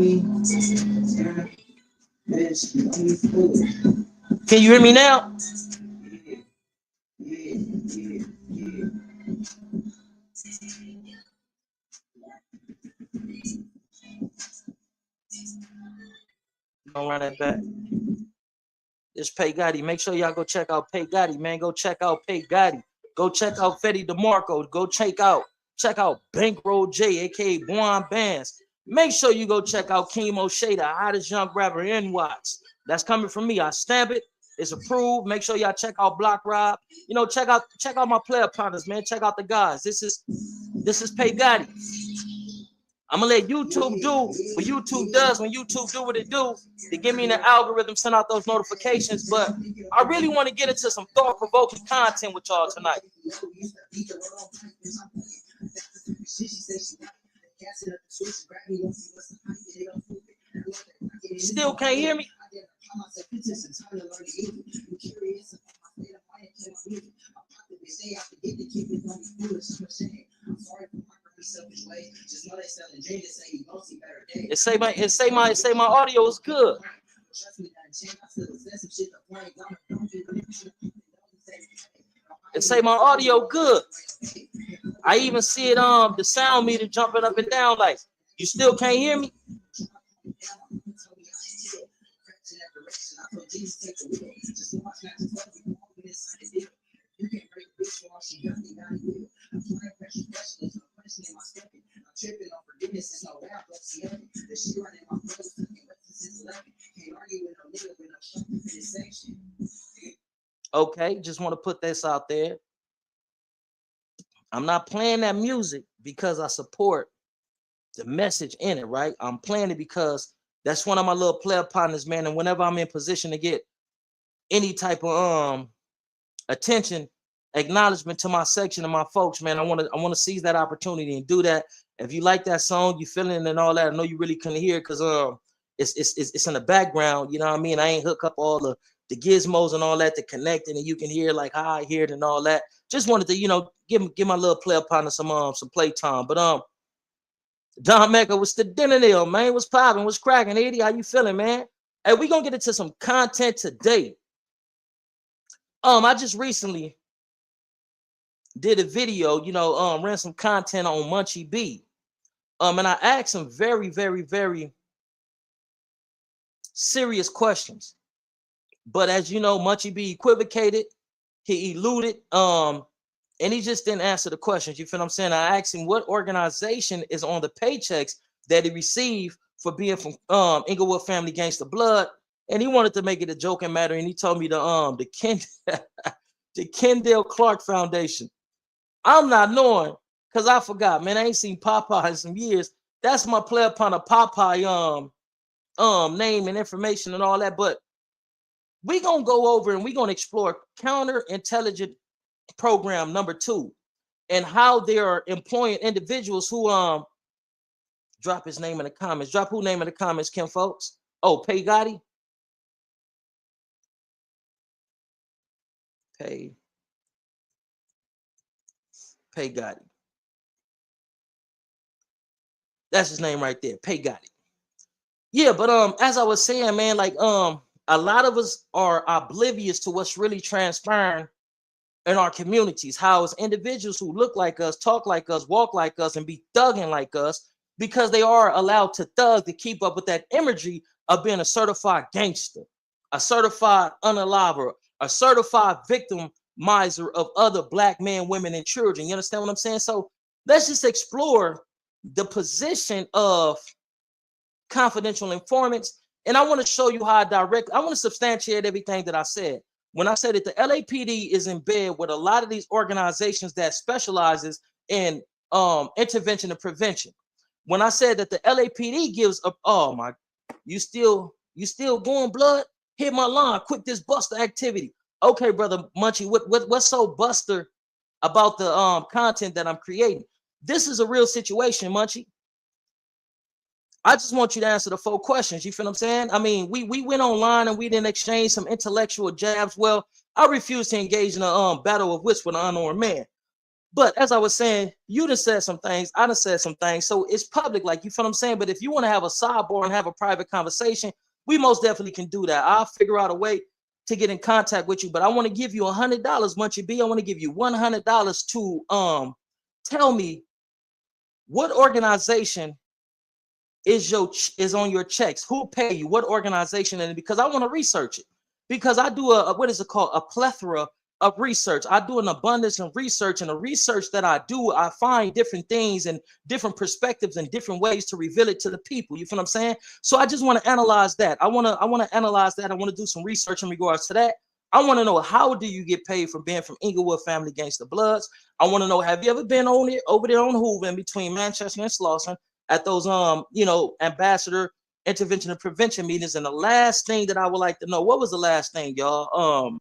Can you hear me now? Don't run that back. This Pay Gotti. Make sure y'all go check out Pay Gotti, man. Go check out Pay Gotti. Go check out Fetty DeMarco. Go check out Bankroll J, aka Buon Bands. Make sure you go check out King Moshe, the hottest young rapper in Watts. That's coming from me. I stamp it. It's approved. Make sure y'all check out Block Rob. You know, check out my player partners, man. Check out the guys. This is Pay Gotti. I'm gonna let YouTube do what YouTube does when YouTube do what it do. They give me the algorithm, send out those notifications. But I really want to get into some thought-provoking content with y'all tonight. Still can't hear me? It say my audio is good. It say my audio good. I even see it the sound meter jumping up and down. Like, you still can't hear me? Okay, just want to put this out there. I'm not playing that music because I support the message in it, right? I'm playing it because that's one of my little player partners, man. And whenever I'm in position to get any type of attention, acknowledgement to my section and my folks, man, I want to seize that opportunity and do that. If you like that song, you feeling it and all that, I know you really couldn't hear it because it's in the background, you know what I mean? I ain't hook up all the gizmos and all that to connect it, and you can hear like how I hear it and all that. Just wanted to, you know, give my little player partner some play time. But Don Mecca, what's the dinner deal, man? What's popping? What's cracking? Eddie, how you feeling, man? Hey, we gonna get into some content today. I just recently did a video, you know, ran some content on Munchie B. And I asked some very, very, very serious questions. But as you know, Munchie B equivocated, he eluded, and he just didn't answer the questions. You feel what I'm saying? I asked him what organization is on the paychecks that he received for being from Inglewood Family Gangsta Blood, and he wanted to make it a joking matter, and he told me the Kendall Clark Foundation. I'm not knowing because I forgot, man. I ain't seen Popeye in some years. That's my player partner Popeye name and information and all that. But we gonna go over and we gonna explore counterintelligence program number 2 and how they are employing individuals who drop his name in the comments. Drop who name in the comments, Kim folks. Oh, Pay Gotti. Pay Gotti. That's his name right there, Pay Gotti. Yeah, but as I was saying, man, like a lot of us are oblivious to what's really transpiring in our communities, how it's individuals who look like us, talk like us, walk like us, and be thugging like us because they are allowed to thug to keep up with that imagery of being a certified gangster, a certified unaliver, a certified victimizer of other black men, women, and children. You understand what I'm saying? So let's just explore the position of confidential informants. And I want to show you how I want to substantiate everything that I said. When I said that the LAPD is in bed with a lot of these organizations that specializes in intervention and prevention. When I said that the LAPD gives up, oh my, you still going blood? Hit my line, quit this buster activity. Okay, brother Munchie, what's so buster about the content that I'm creating? This is a real situation, Munchie. I just want you to answer the 4 questions. You feel what I'm saying? I mean, we went online and we didn't exchange some intellectual jabs. Well, I refuse to engage in a battle of wits with an unarmed man. But as I was saying, you done said some things, I done said some things. So it's public, like, you feel what I'm saying? But if you want to have a sidebar and have a private conversation, we most definitely can do that. I'll figure out a way to get in contact with you. But I want to give you $100, Munchie B. I want to give you $100 to tell me what organization is on your checks, who pay you, what organization, and because I want to research it, because I do a what is it called, a plethora of research. I do an abundance of research, and the research that I do, I find different things and different perspectives and different ways to reveal it to the people. You feel what I'm saying? So I just want to analyze that. I want to analyze that. I want to do some research in regards to that. I want to know, how do you get paid for being from Inglewood Family Gangsta Bloods? I want to know, have you ever been on it over there on Hoover in between Manchester and Slauson at those ambassador intervention and prevention meetings? And the last thing that I would like to know, what was the last thing, y'all?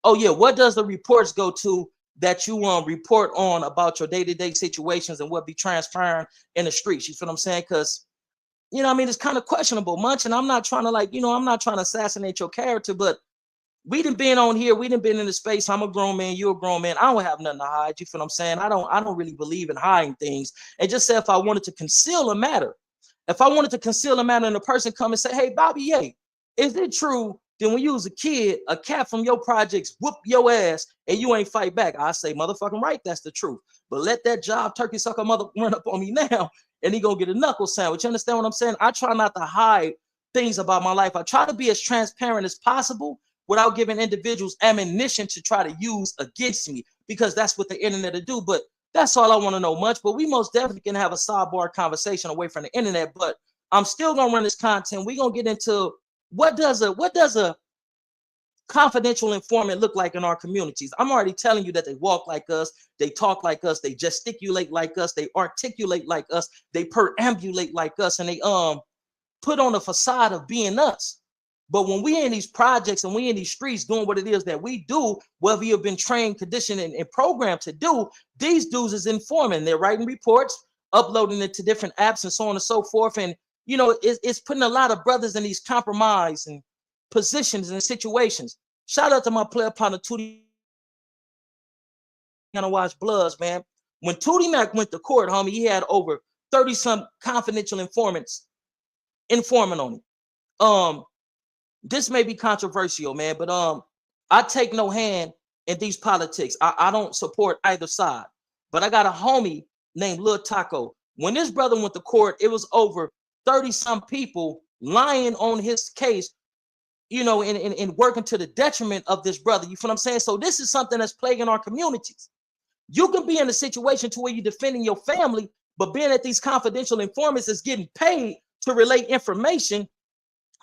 Oh yeah, what does the reports go to that you report on about your day-to-day situations and what be transpiring in the streets? You feel what I'm saying? Because it's kind of questionable, Munch, and I'm not trying to I'm not trying to assassinate your character, but we done been on here, we done been in the space. I'm a grown man, you're a grown man. I don't have nothing to hide. You feel what I'm saying? I don't really believe in hiding things. And just say, if I wanted to conceal a matter, and the person come and say, hey, Bobby, Ye, is it true that when you was a kid, a cat from your projects whoop your ass and you ain't fight back? I say, motherfucking right, that's the truth. But let that job turkey sucker mother run up on me now and he gonna get a knuckle sandwich. You understand what I'm saying? I try not to hide things about my life. I try to be as transparent as possible without giving individuals ammunition to try to use against me, because that's what the internet will do. But that's all I want to know, Much. But we most definitely can have a sidebar conversation away from the internet. But I'm still gonna run this content. We're gonna get into what does a confidential informant look like in our communities. I'm already telling you that they walk like us, they talk like us, they gesticulate like us, they articulate like us, they perambulate like us, and they put on a facade of being us. But when we in these projects and we in these streets doing what it is that we do, whether you've been trained, conditioned, and programmed to do, these dudes is informing. They're writing reports, uploading it to different apps and so on and so forth. And, it's putting a lot of brothers in these compromise and positions and situations. Shout out to my player partner, Tootie. Gonna watch Bloods, man. When Tootie Mac went to court, homie, he had over 30-some confidential informants informing on him. This may be controversial, man, but I take no hand in these politics. I don't support either side. But I got a homie named Lil Taco. When this brother went to court, it was over 30-some people lying on his case, and working to the detriment of this brother. You feel what I'm saying? So this is something that's plaguing our communities. You can be in a situation to where you're defending your family, but being at these confidential informants is getting paid to relay information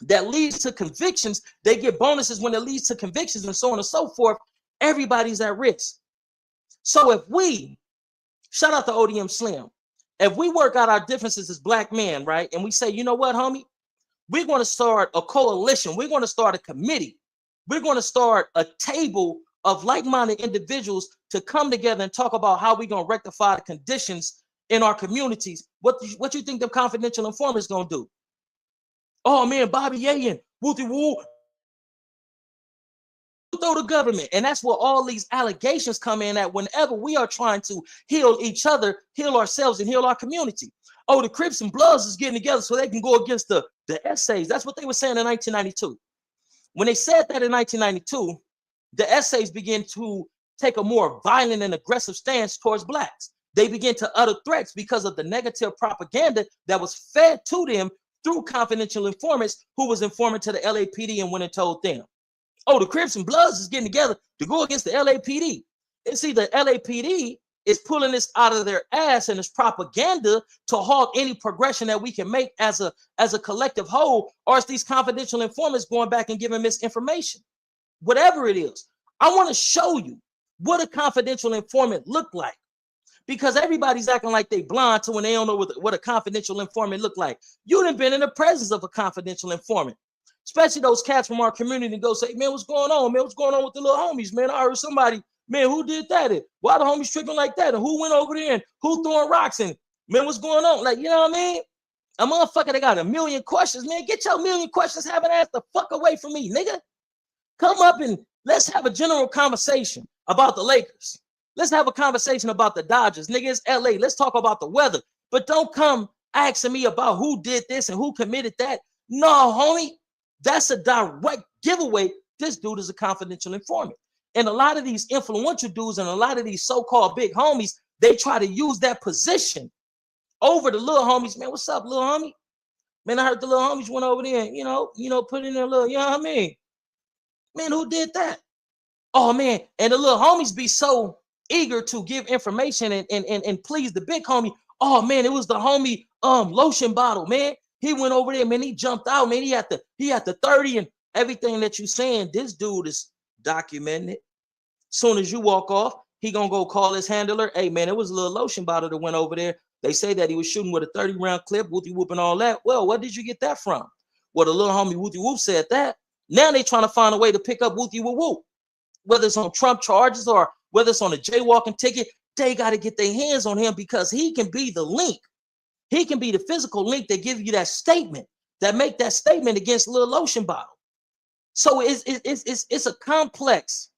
that leads to convictions. They get bonuses when it leads to convictions and so on and so forth. Everybody's at risk. So if we, shout out to ODM Slim, if we work out our differences as black men, right, and we say, you know what, homie, we're going to start a coalition, we're going to start a committee, we're going to start a table of like-minded individuals to come together and talk about how we're going to rectify the conditions in our communities. What you think the confidential informants going to do? Oh man, Bobby Yayan, wooty woo, throw the government. And that's where all these allegations come in at whenever we are trying to heal each other, heal ourselves, and heal our community. Oh, the Crips and Bloods is getting together so they can go against the essays. That's what they were saying in 1992. When they said that in 1992, the essays began to take a more violent and aggressive stance towards blacks. They began to utter threats because of the negative propaganda that was fed to them through confidential informants who was informing to the LAPD and went and told them, oh, the Crips and Bloods is getting together to go against the LAPD. And see, the LAPD is pulling this out of their ass and it's propaganda to halt any progression that we can make as a collective whole, or it's these confidential informants going back and giving misinformation. Whatever it is, I want to show you what a confidential informant look like, because everybody's acting like they blind to when they don't know what a confidential informant look like. You done been in the presence of a confidential informant, especially those cats from our community go say, man, what's going on, man? What's going on with the little homies, man? I heard somebody, man, who did that? And why the homies tripping like that? And who went over there and who throwing rocks? And man, what's going on? Like, you know what I mean? A motherfucker that got a million questions, man. Get your million questions having asked the fuck away from me, nigga. Come up and let's have a general conversation about the Lakers. Let's have a conversation about the Dodgers. Nigga, it's LA. Let's talk about the weather. But don't come asking me about who did this and who committed that. No, homie. That's a direct giveaway. This dude is a confidential informant. And a lot of these influential dudes and a lot of these so-called big homies, they try to use that position over the little homies. Man, what's up, little homie? Man, I heard the little homies went over there and, put in their little, you know what I mean? Man, who did that? Oh, man. And the little homies be so eager to give information and please the big homie. Oh, man, it was the homie lotion bottle, man. He went over there, man. He jumped out, man. He had the 30 and everything that you saying. This dude is documenting it. Soon as you walk off, he gonna go call his handler. Hey, man, it was a little lotion bottle that went over there. They say that he was shooting with a 30-round clip, whoopty whoop and all that. Well, where did you get that from? Well, the little homie whoopty whoop said that. Now they trying to find a way to pick up whoopty whoop whoop. Whether it's on Trump charges or whether it's on a jaywalking ticket, they got to get their hands on him because he can be the link. He can be the physical link that give you that statement, that make that statement against little lotion bottle. So it's a complex.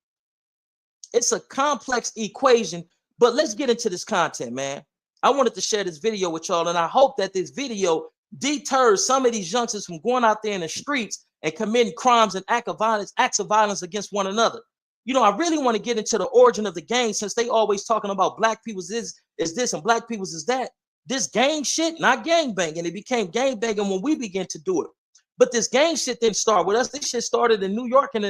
It's a complex equation, but let's get into this content, man. I wanted to share this video with y'all, and I hope that this video deters some of these youngsters from going out there in the streets and committing crimes and acts of violence against one another. You know, I really want to get into the origin of the gang since they always talking about black people's is this and black people's is that. This gang shit, not gang banging. It became gang banging when we began to do it. But this gang shit didn't start with us. This shit started in New York in the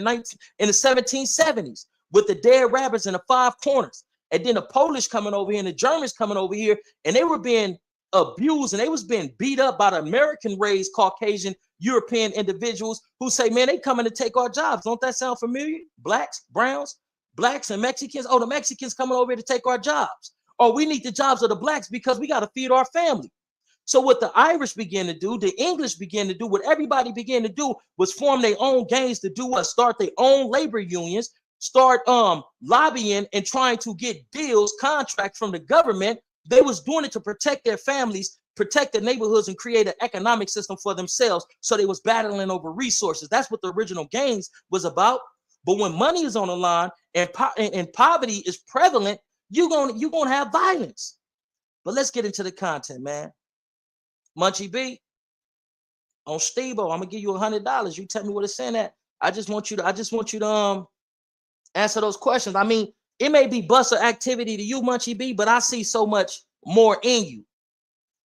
1770s. With the dead rabbits in the five corners. And then the Polish coming over here and the Germans coming over here, and they were being abused and they was being beat up by the American-raised Caucasian European individuals who say, man, they coming to take our jobs. Don't that sound familiar? Blacks, browns, blacks, and Mexicans. Oh, the Mexicans coming over here to take our jobs. Oh, we need the jobs of the blacks because we got to feed our family. So what the Irish began to do, the English began to do, what everybody began to do was form their own gangs to do what? Start their own labor unions, start lobbying and trying to get deals, contracts from the government. They was doing it to protect their families, protect their neighborhoods, and create an economic system for themselves. So they was battling over resources. That's what the original gangs was about. But when money is on the line and poverty is prevalent, you're gonna have violence. But let's get into the content, man. Munchie B on Steve-O, I'm gonna give you $100. You tell me what it's saying at. I just want you to answer those questions. I mean, it may be buster activity to you, Munchie B, but I see so much more in you.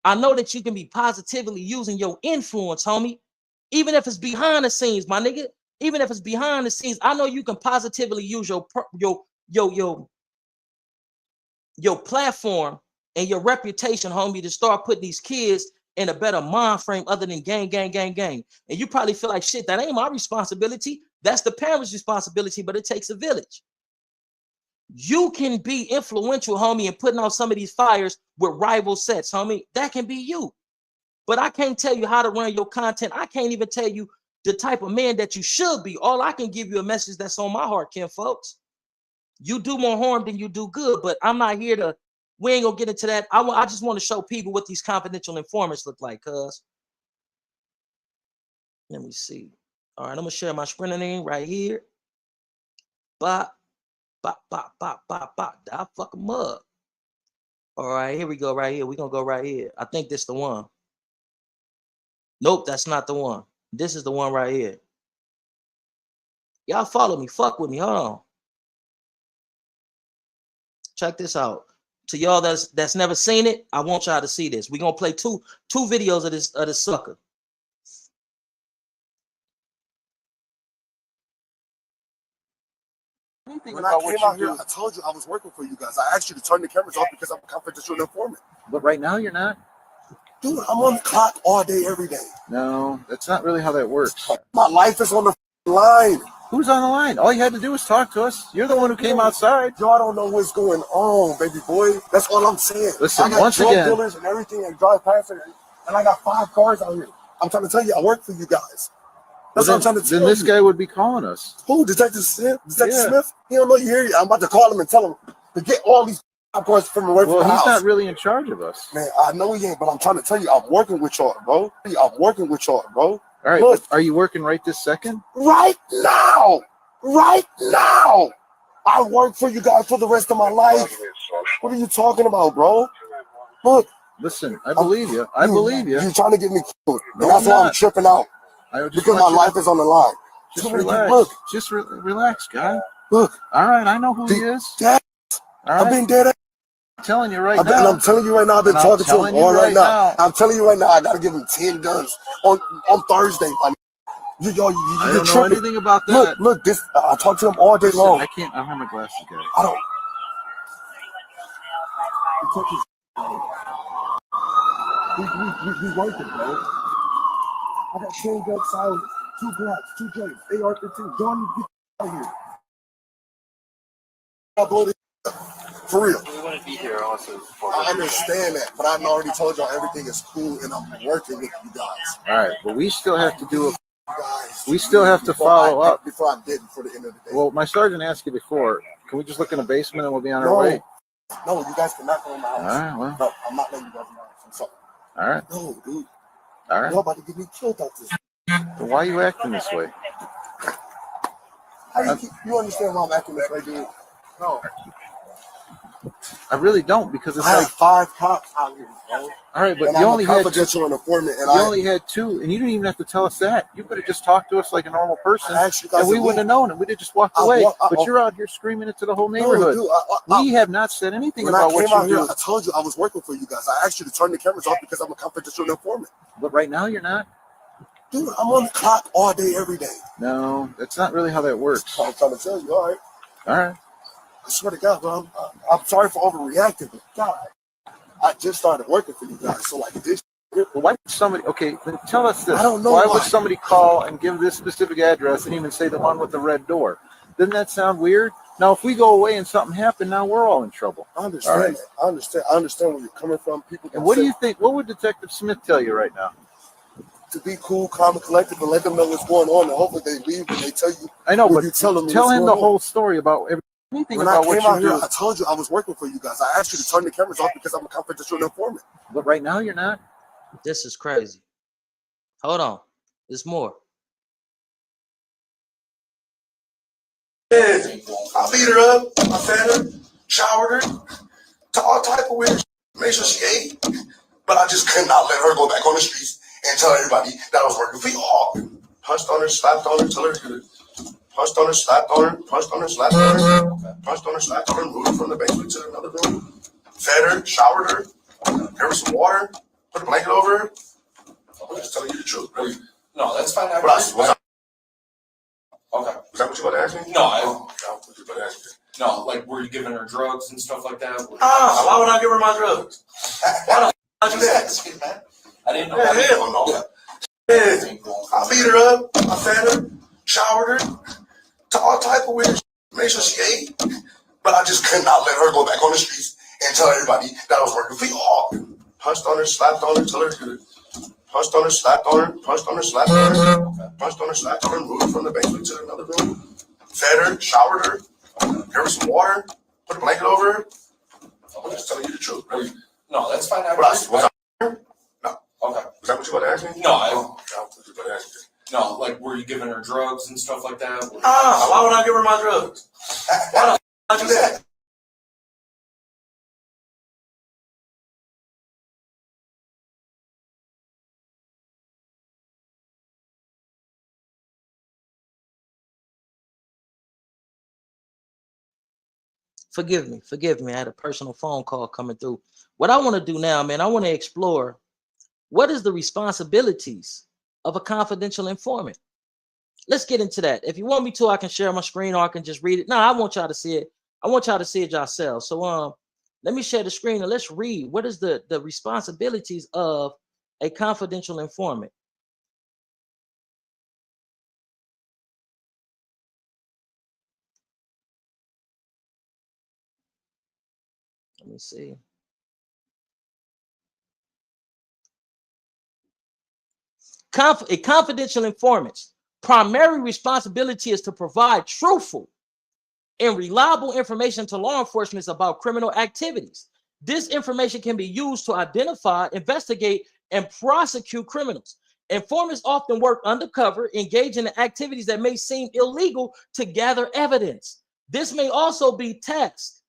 I know that you can be positively using your influence, homie, even if it's behind the scenes, my nigga. Even if it's behind the scenes, I know you can positively use your platform and your reputation, homie, to start putting these kids in a better mind frame other than gang. And you probably feel like, shit, that ain't my responsibility. That's the parents' responsibility, but it takes a village. You can be influential, homie, and putting out some of these fires with rival sets, homie. That can be you. But I can't tell you how to run your content. I can't even tell you the type of man that you should be. All I can give you a message that's on my heart, Ken, folks. You do more harm than you do good, but I'm not here to, we ain't gonna get into that. I just want to show people what these confidential informants look like, cuz. Let me see. All right, I'm gonna share my sprinter name right here. Bop. I fuck them up. All right, here we go right here. We're gonna go right here. I think this the one. Nope, that's not the one. This is the one right here. Y'all follow me. Fuck with me. Hold on. Check this out. To y'all that's never seen it, I want y'all to see this. We're gonna play two videos of this sucker. When I came out here, I told you I was working for you guys. I asked you to turn the cameras off because I'm a confidential informant. But right now you're not? Dude, I'm on the clock all day, every day. No, that's not really how that works. My life is on the line. Who's on the line? All you had to do was talk to us. You're the one who came outside. Y'all don't know what's going on, baby boy. That's all I'm saying. Listen, I got once drug again, dealers and everything and drive past it, and I got 5 cars out here. I'm trying to tell you, I work for you guys. That's what I'm trying to tell you. Then this guy would be calling us. Who? Detective Smith? Detective Smith? He don't know you here. I'm about to call him and tell him to get all these cars from away from the house. Well, he's not really in charge of us. Man, I know he ain't, but I'm trying to tell you, I'm working with y'all, bro. I'm working with y'all, bro. All right, are you working right this second? Right now. Right now. I work for you guys for the rest of my life. What are you talking about, bro? Look. Listen, I believe you. I believe you. You're trying to get me killed. No, and that's why I'm tripping out. Because my life is on the line. Just relax. Look. Just relax, guy. Look. All right, I know who he is. Dad, all right. I've been dead. I'm telling you right now. And I'm telling you right now, I've been talking to him all right now. I'm telling you right now, I got to give him 10 guns on Thursday. You I don't know anything about that. Look, this. I talk to him all day long. I can't. I don't have my glasses, guys. I don't. We working, bro. I got 10 guns, silent, 2 Glocks, 2 J's, AR-15. John, get out of here. I'll blow this for real. We wouldn't be here unless it was for I understand that, but I've already told y'all everything is cool and I'm working with you guys. All right, but we still have to do it. We still have to follow up. Before I did, before the end of the day. Well, my sergeant asked you before. Can we just look in the basement and we'll be on our way? No, you guys cannot go in my house. All right, well. No, I'm not letting you guys in my house. I'm sorry. All right. No, dude. All right. You're about to get me killed out this. Well, why are you acting this way? You understand why I'm acting this way, dude? No. I really don't, because it's I like have 5 cops out here, bro. All right, but and you I'm only a had confidential informant, and you only had 2, and you didn't even have to tell us that. You could have just talked to us like a normal person, and we wouldn't have known it. We'd have just walked away. But you're out here screaming it to the whole neighborhood. No, dude, we have not said anything when about I what came out you here, do. I told you I was working for you guys. I asked you to turn the cameras off because I'm a confidential informant. But right now you're not. Dude, I'm on the clock all day, every day. No, that's not really how that works. I'm trying to tell you, all right? All right. I swear to God, bro, I'm sorry for overreacting, but God, I just started working for you guys, so like this. Well, why would somebody? Okay, then tell us this. I don't know why why. would somebody call and give this specific address and even say the one with the red door? Doesn't that sound weird? Now, if we go away and something happened, now we're all in trouble. I understand that. I understand where you're coming from. People. And what do you think? What would Detective Smith tell you right now? To be cool, calm, and collected, and let them know what's going on, and hopefully they leave and they tell you. I know, but you tell them him the whole story about anything when about I what came you out do. here, I told you I was working for you guys. I asked you to turn the cameras off because I'm a confidential informant. But right now you're not. This is crazy. Hold on. There's more. Yeah, I beat her up, I fed her, showered her, to all type of weird shit. Made sure she ate. But I just could not let her go back on the streets and tell everybody that I was working for y'all. Punched on her, slapped on her, tell her good. Punched on her, slapped on her, punched on her, slapped on her, punched on her, slapped on her, moved her from the basement to another room. Fed her, showered her, gave her some water, put a blanket over her. I'm just telling you the truth, bro. No, that's fine. Okay. Was that what you about to ask me? No, What you about to ask me? no, like, were you giving her drugs and stuff like that? Why would I give her my drugs? Why the do that? Man. I didn't know. Yeah, hell no. Yeah. I beat her up, I fed her, showered her, to all type of weird shit. Made sure she ate. But I just could not let her go back on the streets and tell everybody that I was working for y'all. Punched on her, slapped on her, tell her good. Punched on her, slapped on her, punched on her, slapped on her, punched on her, slapped on her, moved her from the basement to another room. Fed her, showered her, gave her some water, put a blanket over her. I'm just telling you the truth, bro. No, that's fine. No. Okay. Was that what you about to ask me? No, what you about to ask me? No, like, were you giving her drugs and stuff like that? Why would I give her my drugs? Why the do that? Forgive me. I had a personal phone call coming through. What I want to do now, man, I want to explore what is the responsibilities of a confidential informant. Let's get into that. If you want me to, I can share my screen or I can just read it. No, I want y'all to see it. I want y'all to see it yourselves. So let me share the screen and let's read what is the responsibilities of a confidential informant. Let me see. A confidential informant's primary responsibility is to provide truthful and reliable information to law enforcement about criminal activities. This information can be used to identify, investigate, and prosecute criminals. Informants often work undercover, engage in activities that may seem illegal to gather evidence. This may also be tasked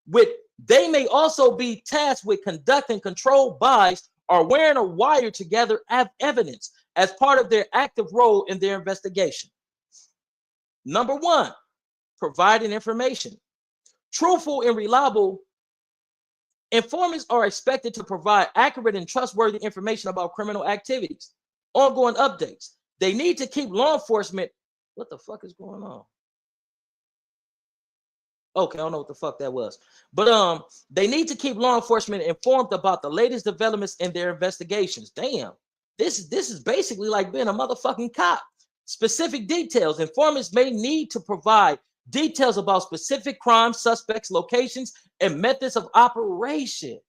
with, they may also be tasked with conducting controlled buys or wearing a wire to gather evidence as part of their active role in their investigation. Number one, providing information. Truthful and reliable informants are expected to provide accurate and trustworthy information about criminal activities, ongoing updates. They need to keep law enforcement. What the fuck is going on? Okay, I don't know what the fuck that was. But they need to keep law enforcement informed about the latest developments in their investigations. Damn. This is basically like being a motherfucking cop. Specific details. Informants may need to provide details about specific crimes, suspects, locations, and methods of operation.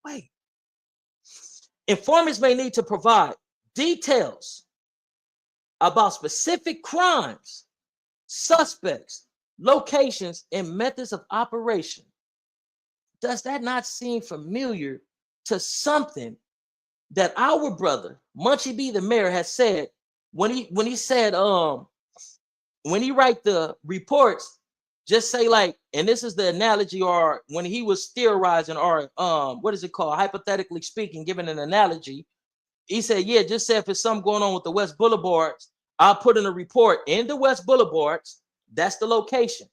Wait. Informants may need to provide details about specific crimes, suspects, locations, and methods of operation. Does that not seem familiar to something that our brother Munchie B, the mayor, has said when he said when he write the reports, just say like, and this is the analogy, or when he was theorizing, or what is it called, hypothetically speaking, giving an analogy, he said, yeah, just say if there's something going on with the West Boulevards, I'll put in a report in the West Boulevards. That's the location.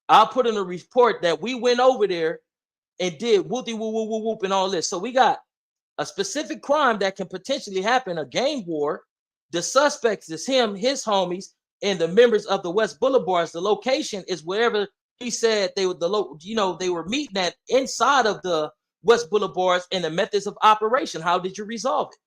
I'll put in a report that we went over there and did whoopty whoop whoop whoop whoop and all this. So we got a specific crime that can potentially happen, a gang war. The suspects is him, his homies, and the members of the West Boulevards. The location is wherever he said they were they were meeting at inside of the West Boulevards, and the methods of operation. How did you resolve it?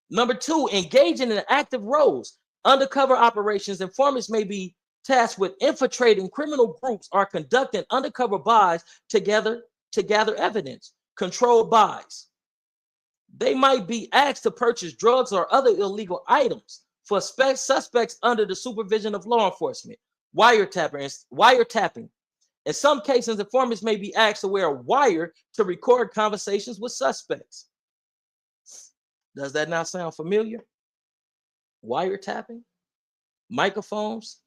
Number two, engaging in active roles. Undercover operations. Informants may be tasked with infiltrating criminal groups or conducting undercover buys to gather evidence. Controlled buys. They might be asked to purchase drugs or other illegal items for suspects under the supervision of law enforcement. Wiretapping. In some cases, informants may be asked to wear a wire to record conversations with suspects. Does that not sound familiar? Wiretapping, microphones.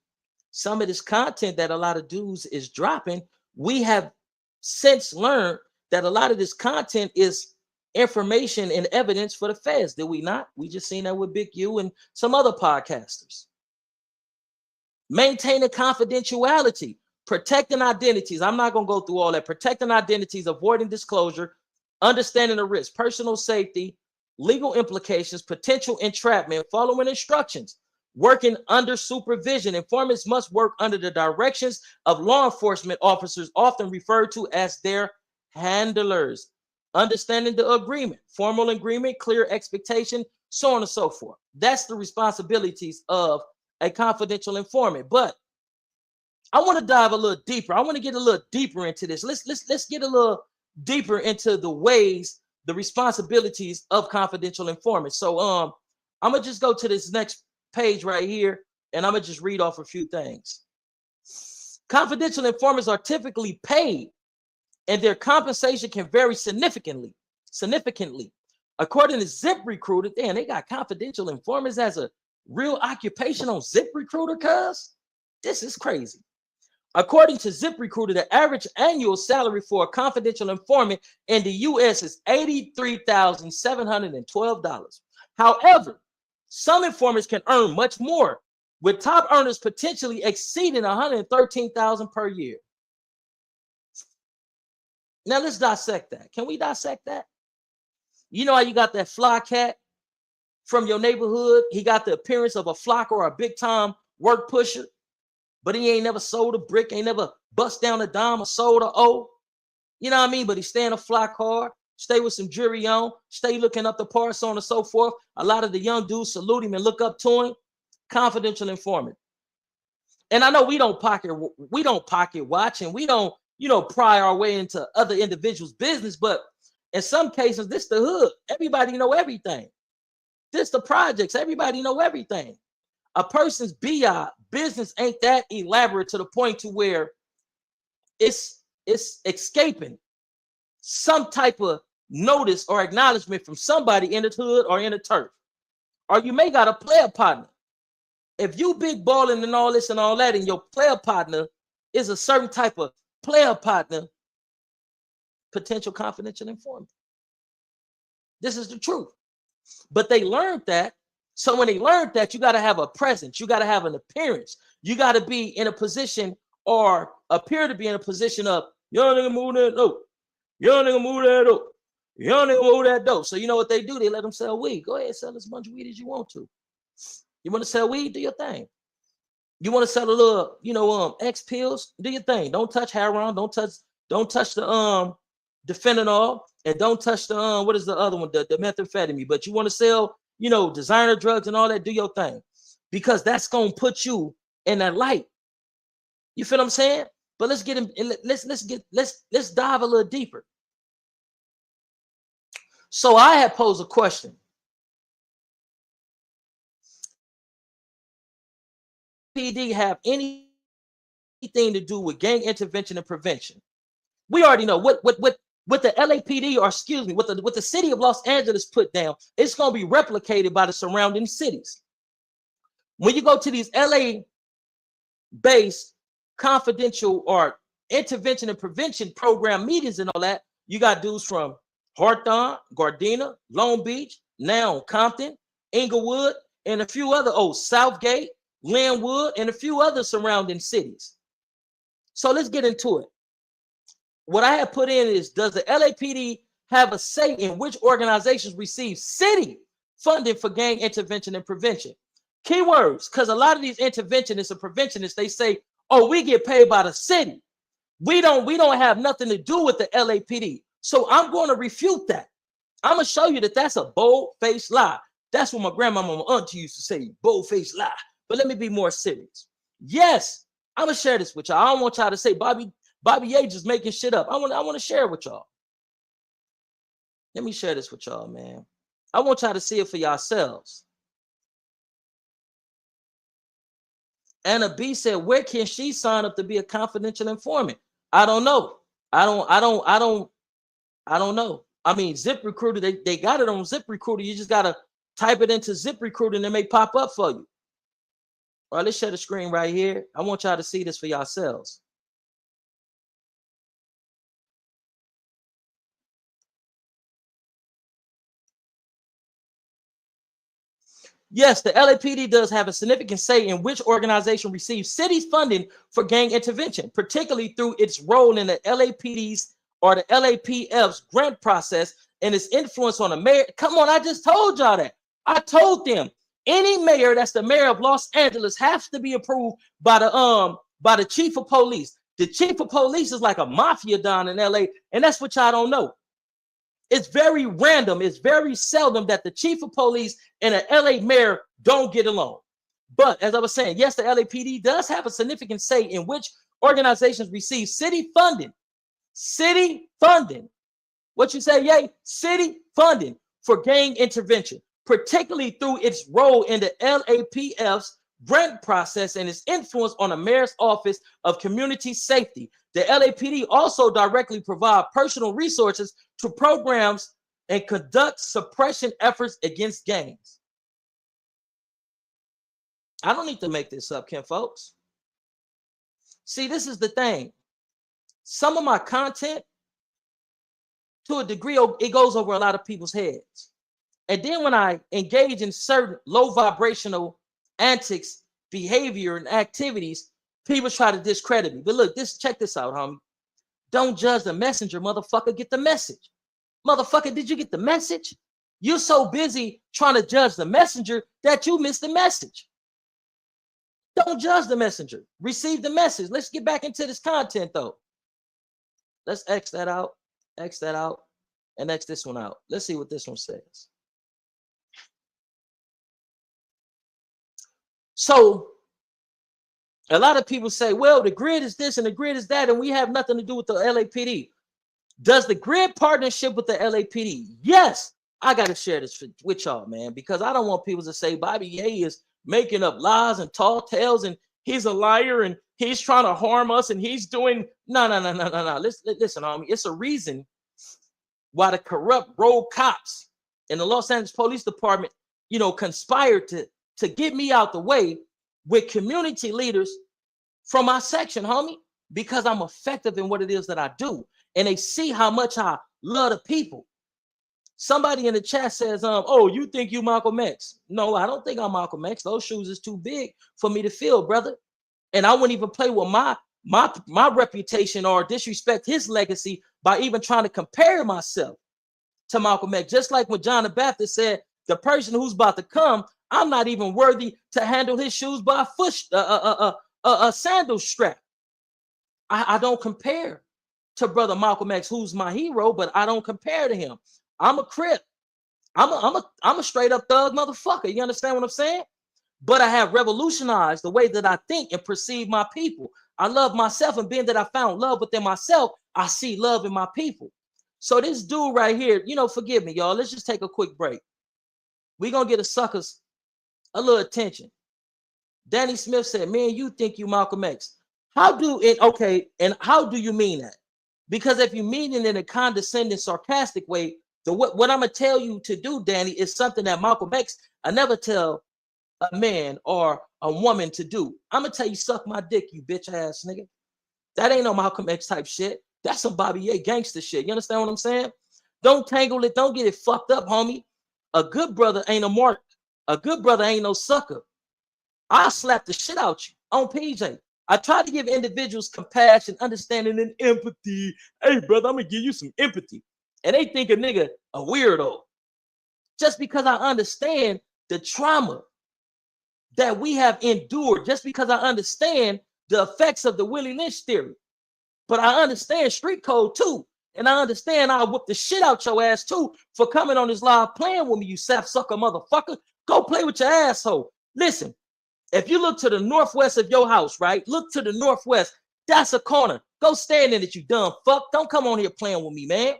Some of this content that a lot of dudes is dropping, we have since learned that a lot of this content is information and evidence for the feds. Did we not? We just seen that with Big U and some other podcasters. Maintaining confidentiality, protecting identities. I'm not going to go through all that. Protecting identities, avoiding disclosure, understanding the risk, personal safety, legal implications, potential entrapment, following instructions, working under supervision. Informants must work under the directions of law enforcement officers, often referred to as their handlers. Understanding the agreement, formal agreement, clear expectation, so on and so forth. That's the responsibilities of a confidential informant. But I want to dive a little deeper. I want to get a little deeper into this. Let's get a little deeper into the ways, the responsibilities of confidential informants. So I'm gonna just go to this next page right here, and I'm gonna just read off a few things. Confidential informants are typically paid, and their compensation can vary significantly. According to ZipRecruiter, damn, they got confidential informants as a real occupation on ZipRecruiter, cuz this is crazy. According to ZipRecruiter, the average annual salary for a confidential informant in the U.S. is $83,712. However, some informants can earn much more, with top earners potentially exceeding $113,000 per year. Now let's dissect that. Can we dissect that? You know how you got that fly cat from your neighborhood? He got the appearance of a flocker or a big time work pusher, but he ain't never sold a brick, ain't never bust down a dime or sold a O. You know what I mean? But he stay in a fly car, stay with some jewelry on, stay looking up the parts, so on and so forth. A lot of the young dudes salute him and look up to him. Confidential informant. And I know we don't pocket watch, and we don't, pry our way into other individuals' business, but in some cases, this the hood. Everybody know everything. This the projects. Everybody know everything. A person's BI business ain't that elaborate to the point to where it's escaping some type of notice or acknowledgement from somebody in the hood or in the turf. Or you may got a player partner. if you big balling and all this and all that, and your player partner is a certain type of player partner, potential confidential informant. This is the truth. But they learned that. So when they learned that, you got to have a presence, you got to have an appearance, you got to be in a position or appear to be in a position of, young nigga move that dope, young nigga move that dope, young nigga move that dope. So you know what they do? They let them sell weed. Go ahead, sell as much weed as you want to. You want to sell weed? Do your thing. You want to sell a little, X pills? Do your thing. Don't touch heroin. Don't touch the fentanyl, and don't touch the what is the other one? The methamphetamine. But you want to sell, designer drugs and all that? Do your thing, because that's gonna put you in that light. You feel what I'm saying? But let's get him. Let's dive a little deeper. So I had posed a question. PD have anything to do with gang intervention and prevention? We already know what the LAPD, or excuse me, what the city of Los Angeles put down, it's going to be replicated by the surrounding cities. When you go to these LA-based confidential or intervention and prevention program meetings and all that, you got dudes from Hawthorne, Gardena, Long Beach, now Compton, Inglewood, and a few other, Southgate, Linwood, and a few other surrounding cities. So let's get into it. What I have put in is, does the LAPD have a say in which organizations receive city funding for gang intervention and prevention? Keywords, because a lot of these interventionists and preventionists, they say, oh, we get paid by the city. We don't have nothing to do with the LAPD. So I'm going to refute that. I'm going to show you that that's a bold-faced lie. That's what my grandmama and my auntie used to say, bold-faced lie. But let me be more serious. Yes, I'm going to share this with y'all. I don't want y'all to say Bobby Ye just making shit up. I want to share it with y'all. Let me share this with y'all, man. I want y'all to see it for yourselves. Anna B said, where can she sign up to be a confidential informant? I don't know. I don't know. I mean, ZipRecruiter, they got it on ZipRecruiter. You just got to type it into ZipRecruiter and it may pop up for you. All right, let's share the screen right here. I want y'all to see this for yourselves. Yes, the LAPD does have a significant say in which organization receives city funding for gang intervention, particularly through its role in the LAPD's or the LAPF's grant process and its influence on the mayor. Come on, I just told y'all that. I told them any mayor that's the mayor of Los Angeles has to be approved by the chief of police. The chief of police is like a mafia don in LA, and that's what y'all don't know. It's very random. It's very seldom that the chief of police and an LA mayor don't get along. But as I was saying, yes, the LAPD does have a significant say in which organizations receive city funding. City funding. What you say, yay? City funding for gang intervention, particularly through its role in the LAPF's grant process and its influence on the mayor's office of community safety. The LAPD also directly provide personal resources to programs and conduct suppression efforts against gangs. I don't need to make this up, Ken, folks. See, this is the thing. Some of my content, to a degree, it goes over a lot of people's heads. And then when I engage in certain low vibrational antics, behavior, and activities, people try to discredit me. But look, check this out, homie. Don't judge the messenger, motherfucker. Get the message. Motherfucker, did you get the message? You're so busy trying to judge the messenger that you missed the message. Don't judge the messenger. Receive the message. Let's get back into this content, though. Let's X that out, and X this one out. Let's see what this one says. So, a lot of people say, well, the grid is this and the grid is that, and we have nothing to do with the LAPD. Does the grid partnership with the LAPD? Yes. I got to share this with y'all, man, because I don't want people to say Bobby Ye is making up lies and tall tales and he's a liar and he's trying to harm us and he's doing no. Listen, homie, it's a reason why the corrupt rogue cops in the Los Angeles Police Department, conspired to get me out the way with community leaders from my section, homie, because I'm effective in what it is that I do. And they see how much I love the people. Somebody in the chat says, oh, you think you Malcolm X? No, I don't think I'm Malcolm X. Those shoes is too big for me to fill, brother. And I wouldn't even play with my reputation or disrespect his legacy by even trying to compare myself to Malcolm X. Just like when John the Baptist said, the person who's about to come, I'm not even worthy to handle his shoes by a sandal strap. I don't compare to brother Malcolm X, who's my hero, but I don't compare to him. I'm a Crip. I'm a straight up thug motherfucker. You understand what I'm saying? But I have revolutionized the way that I think and perceive my people. I love myself, and being that I found love within myself, I see love in my people. So this dude right here, you know, forgive me, y'all. Let's just take a quick break. We're going to get a suckers a little attention. Danny Smith said, man, you think you Malcolm X. How do it? Okay. And how do you mean that? Because if you mean it in a condescending, sarcastic way, what I'm going to tell you to do, Danny, is something that Malcolm X, I never tell a man or a woman to do. I'm going to tell you, suck my dick, you bitch ass nigga. That ain't no Malcolm X type shit. That's some Bobby Ye gangster shit. You understand what I'm saying? Don't tangle it. Don't get it fucked up, homie. A good brother ain't a mark. A good brother ain't no sucker. I'll slap the shit out you on PJ. I try to give individuals compassion, understanding, and empathy. Hey, brother, I'm going to give you some empathy. And they think a nigga a weirdo. Just because I understand the trauma that we have endured, just because I understand the effects of the Willie Lynch theory. But I understand street code too. And I understand I'll whoop the shit out your ass too for coming on this live playing with me, you sap-sucker motherfucker. Go play with your asshole. Listen, if you look to the northwest of your house, right? Look to the northwest. That's a corner. Go stand in it, you dumb fuck. Don't come on here playing with me, man.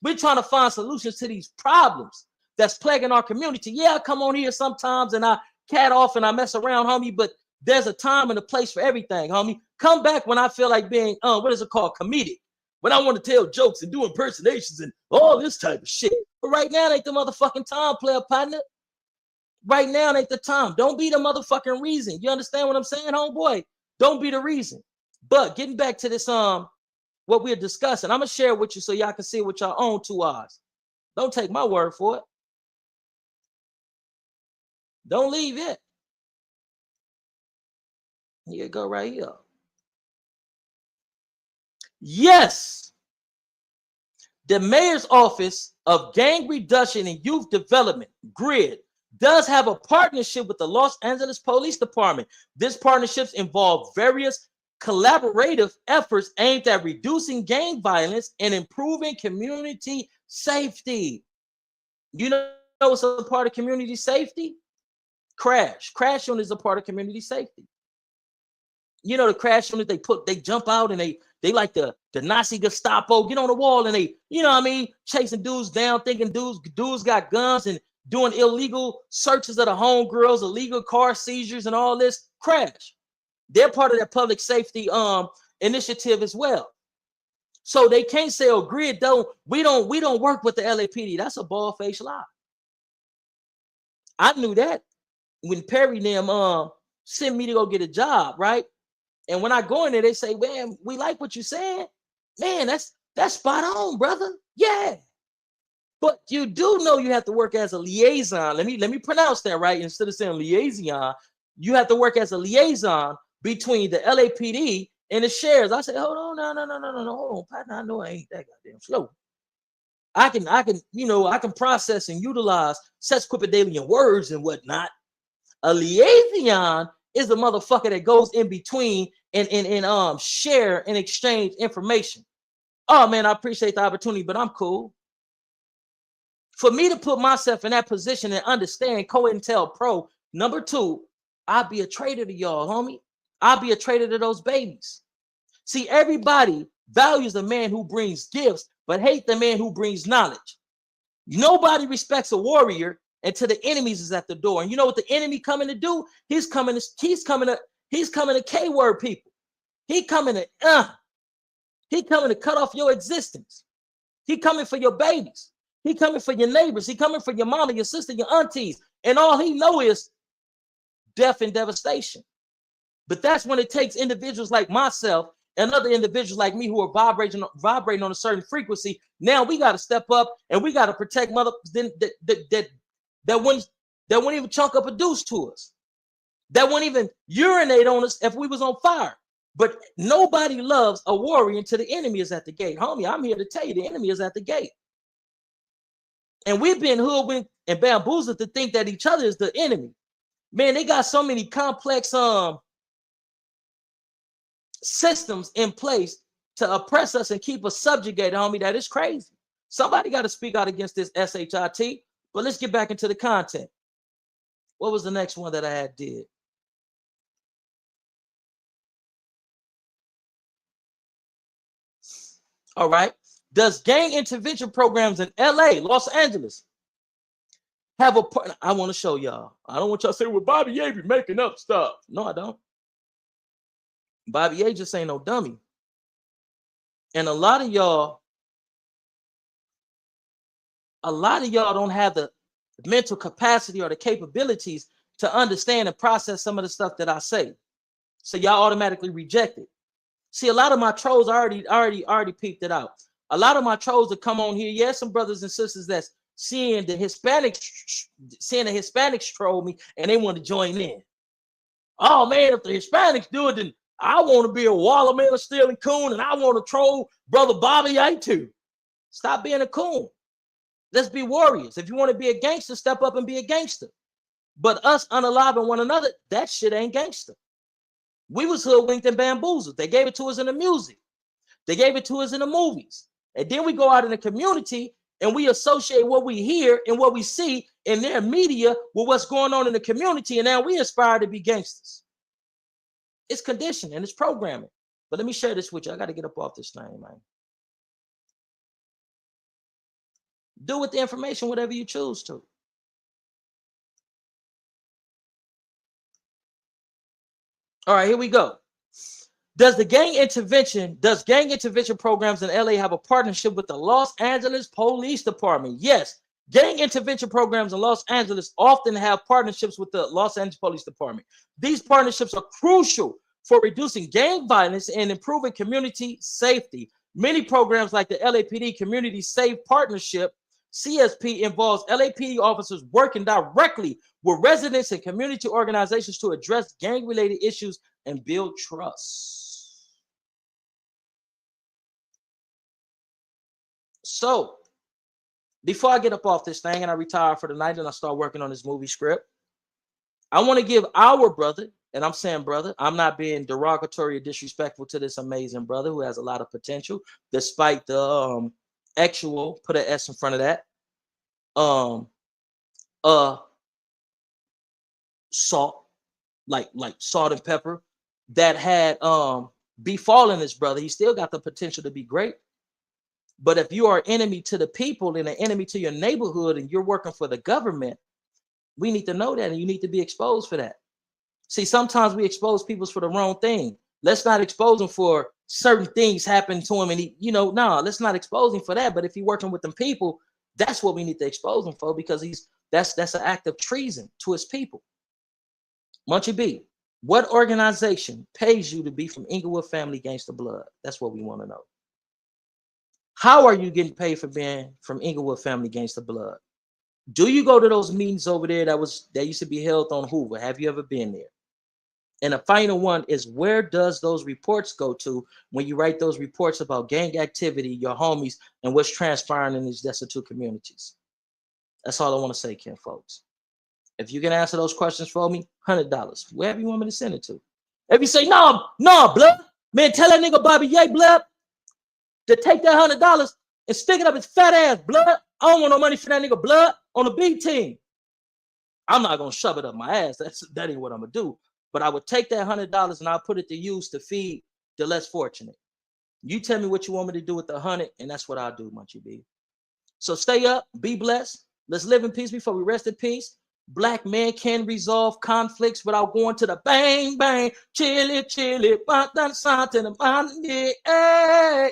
We're trying to find solutions to these problems that's plaguing our community. Yeah, I come on here sometimes and I cat off and I mess around, homie, but there's a time and a place for everything, homie. Come back when I feel like being, what is it called? Comedic. When I want to tell jokes and do impersonations and all this type of shit. But right now ain't the motherfucking time, player partner. Right now ain't the time. Don't be the motherfucking reason. You understand what I'm saying, homeboy? Don't be the reason. But getting back to this, what we're discussing, I'm gonna share it with you so y'all can see it with your own two eyes. Don't take my word for it. Don't leave it. Here you go, right here. Yes, the mayor's office of gang reduction and youth development, GRID, does have a partnership with the Los Angeles Police Department. This partnerships involve various collaborative efforts aimed at reducing gang violence and improving community safety. You know what's a part of community safety? Crash unit is a part of community safety. You know, the crash unit, they jump out and they like the Nazi Gestapo, get on the wall and they, you know what I mean, chasing dudes down, thinking dudes got guns and doing illegal searches of the homegirls, illegal car seizures and all this. Crash. They're part of that public safety initiative as well. So they can't say, oh, GRID we don't work with the LAPD. That's a bald-faced lie. I knew that when Perry them sent me to go get a job, right? And when I go in there, they say, man, we like what you're saying. Man, that's spot on, brother. Yeah. But you do know you have to work as a liaison. Let me pronounce that right. Instead of saying liaison, you have to work as a liaison between the LAPD and the sheriffs. I said, hold on, no, hold on, partner. I know I ain't that goddamn slow. I can process and utilize sesquipedalian words and whatnot. A liaison is the motherfucker that goes in between and share and exchange information. Oh man, I appreciate the opportunity, but I'm cool. For me to put myself in that position and understand cointel pro, number two, I'll be a traitor to y'all, homie. I'll be a traitor to those babies. See, everybody values the man who brings gifts, but hate the man who brings knowledge. Nobody respects a warrior until the enemies is at the door. And you know what the enemy coming to do? He's coming to K-word people. He coming to cut off your existence. He coming for your babies. He coming for your neighbors. He coming for your mama, your sister, your aunties. And all he know is death and devastation. But that's when it takes individuals like myself and other individuals like me who are vibrating on a certain frequency. Now we got to step up and we got to protect mother that wouldn't even chunk up a deuce to us, that wouldn't even urinate on us if we was on fire. But nobody loves a warrior until the enemy is at the gate. Homie, I'm here to tell you the enemy is at the gate. And we've been hoodwinked and bamboozled to think that each other is the enemy. Man, they got so many complex systems in place to oppress us and keep us subjugated, homie, that is crazy. Somebody got to speak out against this SHIT, but let's get back into the content. What was the next one that I had did? All right. Does gang intervention programs in LA, Los Angeles, have a partner? I want to show y'all. I don't want y'all to say, well, Bobby Ye be making up stuff. No, I don't. Bobby Ye just ain't no dummy. And a lot of y'all don't have the mental capacity or the capabilities to understand and process some of the stuff that I say. So y'all automatically reject it. See, a lot of my trolls already peeped it out. A lot of my trolls that come on here, yes, some brothers and sisters that's seeing the Hispanics troll me and they want to join in. Oh man, if the Hispanics do it, then I want to be a Waller man, a stealing coon, and I want to troll brother Bobby Ye too. Stop being a coon. Let's be warriors. If you want to be a gangster, step up and be a gangster. But us unaliving one another, that shit ain't gangster. We was hoodwinked and bamboozled. They gave it to us in the music. They gave it to us in the movies. And then we go out in the community and we associate what we hear and what we see in their media with what's going on in the community. And now we aspire to be gangsters. It's conditioning and it's programming. But let me share this with you. I got to get up off this thing, man. Do with the information whatever you choose to. All right, here we go. Does gang intervention programs in LA have a partnership with the Los Angeles Police Department? Yes. Gang intervention programs in Los Angeles often have partnerships with the Los Angeles Police Department. These partnerships are crucial for reducing gang violence and improving community safety. Many programs like the LAPD Community Safe Partnership, CSP, involves LAPD officers working directly with residents and community organizations to address gang-related issues and build trust. So, before I get up off this thing and I retire for the night and I start working on this movie script, I want to give our brother, and I'm saying brother, I'm not being derogatory or disrespectful to this amazing brother who has a lot of potential, despite the actual, put an S in front of that, salt, like salt and pepper, that had befallen this brother. He still got the potential to be great. But if you are enemy to the people and an enemy to your neighborhood and you're working for the government, we need to know that and you need to be exposed for that. See, sometimes we expose people for the wrong thing. Let's not expose them for certain things happen to him. And let's not expose him for that. But if he's working with them people, that's what we need to expose him for, because that's an act of treason to his people. Munchie B, what organization pays you to be from Inglewood Family Gangsta Blood? That's what we want to know. How are you getting paid for being from Inglewood Family Gangsta Blood? Do you go to those meetings over there that used to be held on Hoover? Have you ever been there? And the final one is, where does those reports go to when you write those reports about gang activity, your homies, and what's transpiring in these destitute communities? That's all I want to say, Ken, folks. If you can answer those questions for me, $100, wherever you want me to send it to. If you say, no, blood, man, tell that nigga Bobby Ye, blood, to take that $100 and stick it up his fat ass, blood. I don't want no money for that nigga, blood, on the B team. I'm not going to shove it up my ass. That ain't what I'm going to do. But I would take that $100 and I'll put it to use to feed the less fortunate. You tell me what you want me to do with the 100, and that's what I'll do, Munchie B. So stay up, be blessed. Let's live in peace before we rest in peace. Black men can resolve conflicts without going to the bang, bang, chili,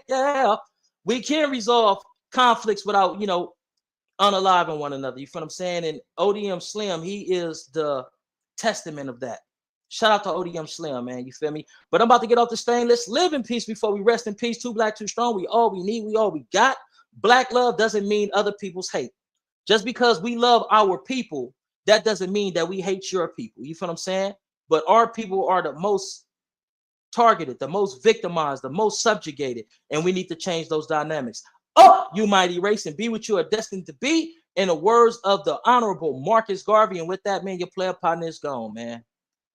yeah. We can resolve conflicts without, unaliving one another. You feel what I'm saying? And ODM Slim, he is the testament of that. Shout out to ODM Slim, man. You feel me? But I'm about to get off the stain. Let's live in peace before we rest in peace. Too black, too strong. We all we need. We all we got. Black love doesn't mean other people's hate. Just because we love our people, that doesn't mean that we hate your people. You feel what I'm saying? But our people are the most targeted, the most victimized, the most subjugated, and we need to change those dynamics. Up, you mighty race, and be what you are destined to be. In the words of the Honorable Marcus Garvey. And with that, man, your player partner is gone, man.